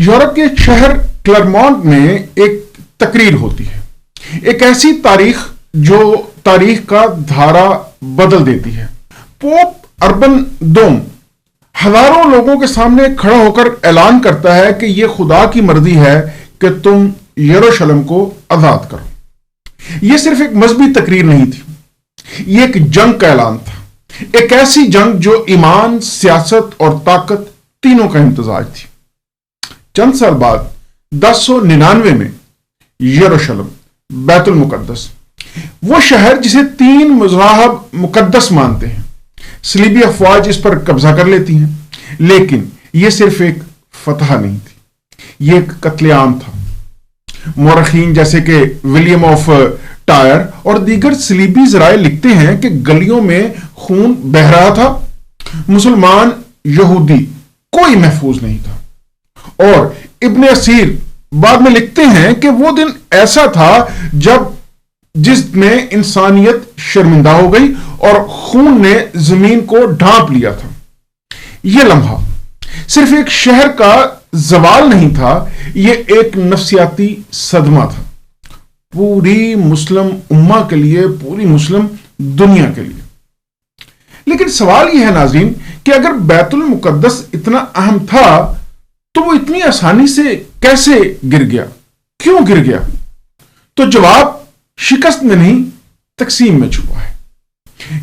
Europe کے شہر کلرمونٹ میں ایک تقریر ہوتی ہے، ایک ایسی تاریخ جو تاریخ کا دھارا بدل دیتی ہے۔ پوپ اربن دوم ہزاروں لوگوں کے سامنے کھڑا ہو کر اعلان کرتا ہے کہ یہ خدا کی مرضی ہے کہ تم یروشلم کو آزاد کرو۔ یہ صرف ایک مذہبی تقریر نہیں تھی، یہ ایک جنگ کا اعلان تھا، ایک ایسی جنگ جو ایمان، سیاست اور طاقت تینوں کا امتزاج تھی۔ چند سال بعد 1099 میں یروشلم، بیت المقدس، وہ شہر جسے 3 مذاہب مقدس مانتے ہیں، صلیبی افواج اس پر قبضہ کر لیتی ہیں، لیکن یہ صرف ایک فتح نہیں تھی، یہ ایک قتل عام تھا۔ مورخین جیسے کہ ولیم آف ٹائر اور دیگر صلیبی ذرائع لکھتے ہیں کہ گلیوں میں خون بہہ رہا تھا، مسلمان، یہودی، کوئی محفوظ نہیں تھا۔ اور ابن اسیر بعد میں لکھتے ہیں کہ وہ دن ایسا تھا جس میں انسانیت شرمندہ ہو گئی اور خون نے زمین کو ڈھانپ لیا تھا۔ یہ لمحہ صرف ایک شہر کا زوال نہیں تھا، یہ ایک نفسیاتی صدمہ تھا، پوری مسلم امہ کے لیے، پوری مسلم دنیا کے لیے۔ لیکن سوال یہ ہے ناظرین کہ اگر بیت المقدس اتنا اہم تھا تو وہ اتنی آسانی سے کیسے گر گیا؟ کیوں گر گیا؟ تو جواب شکست میں نہیں، تقسیم میں چھپا ہے۔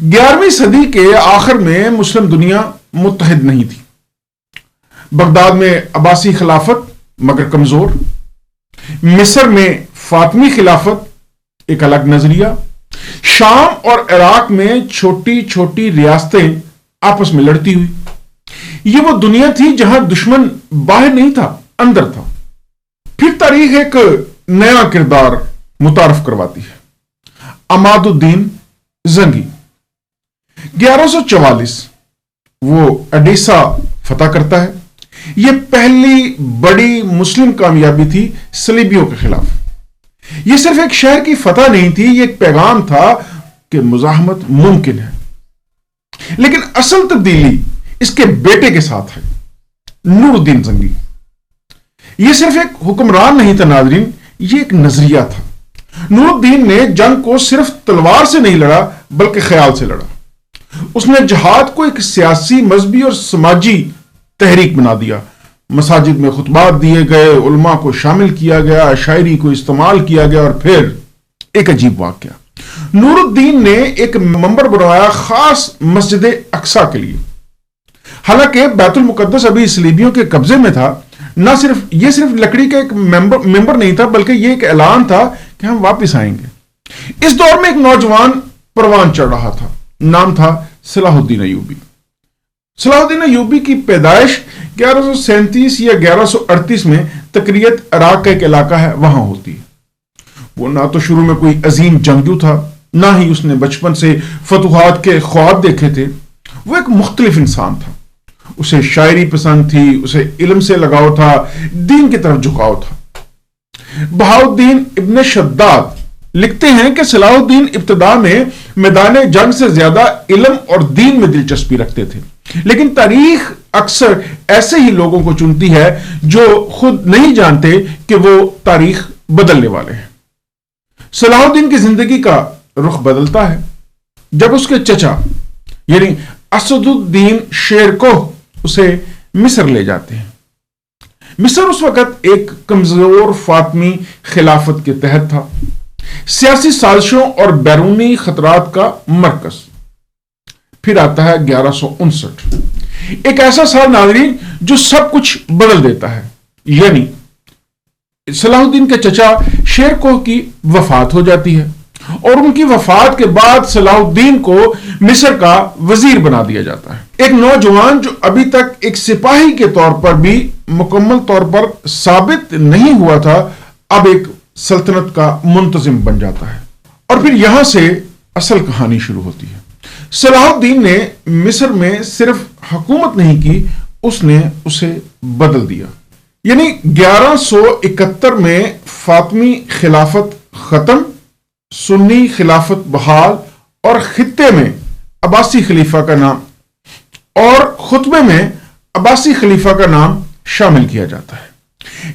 11ویں صدی کے آخر میں مسلم دنیا متحد نہیں تھی۔ بغداد میں عباسی خلافت مگر کمزور، مصر میں فاطمی خلافت ایک الگ نظریہ، شام اور عراق میں چھوٹی چھوٹی ریاستیں آپس میں لڑتی ہوئی۔ یہ وہ دنیا تھی جہاں دشمن باہر نہیں تھا، اندر تھا۔ پھر تاریخ ایک نیا کردار متعارف کرواتی ہے، عماد الدین زنگی۔ 1144 وہ اڈیسا فتح کرتا ہے۔ یہ پہلی بڑی مسلم کامیابی تھی صلیبیوں کے خلاف۔ یہ صرف ایک شہر کی فتح نہیں تھی، یہ ایک پیغام تھا کہ مزاحمت ممکن ہے۔ لیکن اصل تبدیلی اس کے بیٹے کے ساتھ ہے، نور الدین زنگی۔ یہ صرف ایک حکمران نہیں تھا ناظرین، یہ ایک نظریہ تھا۔ نور الدین نے جنگ کو صرف تلوار سے نہیں لڑا بلکہ خیال سے لڑا۔ اس نے جہاد کو ایک سیاسی، مذہبی اور سماجی تحریک بنا دیا۔ مساجد میں خطبات دیے گئے، علماء کو شامل کیا گیا، شاعری کو استعمال کیا گیا، اور پھر ایک عجیب واقعہ، نور الدین نے ایک منبر بنوایا خاص مسجد اقصی کے لیے۔ حالانکہ بیت المقدس ابھی صلیبیوں کے قبضے میں تھا، یہ صرف لکڑی کا ایک ممبر نہیں تھا بلکہ یہ ایک اعلان تھا کہ ہم واپس آئیں گے۔ اس دور میں ایک نوجوان پروان چڑھ رہا تھا، نام تھا صلاح الدین ایوبی۔ صلاح الدین ایوبی کی پیدائش 1137 یا 1138 میں تقریت عراق کا ایک علاقہ ہے وہاں ہوتی ہے۔ وہ نہ تو شروع میں کوئی عظیم جنگجو تھا، نہ ہی اس نے بچپن سے فتوحات کے خواب دیکھے تھے۔ وہ ایک مختلف انسان تھا، اسے شاعری پسند تھی، اسے علم سے لگاؤ تھا، دین کی طرف جھکاؤ تھا۔ بہاؤالدین ابن شداد لکھتے ہیں کہ صلاح الدین ابتدا میں میدان جنگ سے زیادہ علم اور دین میں دلچسپی رکھتے تھے، لیکن تاریخ اکثر ایسے ہی لوگوں کو چنتی ہے جو خود نہیں جانتے کہ وہ تاریخ بدلنے والے ہیں۔ صلاح الدین کی زندگی کا رخ بدلتا ہے جب اس کے چچا یعنی اسد الدین شیر کوہ اسے مصر لے جاتے ہیں۔ مصر اس وقت ایک کمزور فاطمی خلافت کے تحت تھا، سیاسی سازشوں اور بیرونی خطرات کا مرکز۔ پھر آتا ہے 1159، ایک ایسا سال ناظرین جو سب کچھ بدل دیتا ہے، یعنی صلاح الدین کے چچا شیر کوہ کی وفات ہو جاتی ہے، اور ان کی وفات کے بعد صلاح الدین کو مصر کا وزیر بنا دیا جاتا ہے۔ ایک نوجوان جو ابھی تک ایک سپاہی کے طور پر بھی مکمل طور پر ثابت نہیں ہوا تھا، اب ایک سلطنت کا منتظم بن جاتا ہے۔ اور پھر یہاں سے اصل کہانی شروع ہوتی ہے۔ صلاح الدین نے مصر میں صرف حکومت نہیں کی، اس نے اسے بدل دیا۔ یعنی 1171 میں فاطمی خلافت ختم، سنی خلافت بحال، اور خطے میں عباسی خلیفہ کا نام اور خطبے میں عباسی خلیفہ کا نام شامل کیا جاتا ہے۔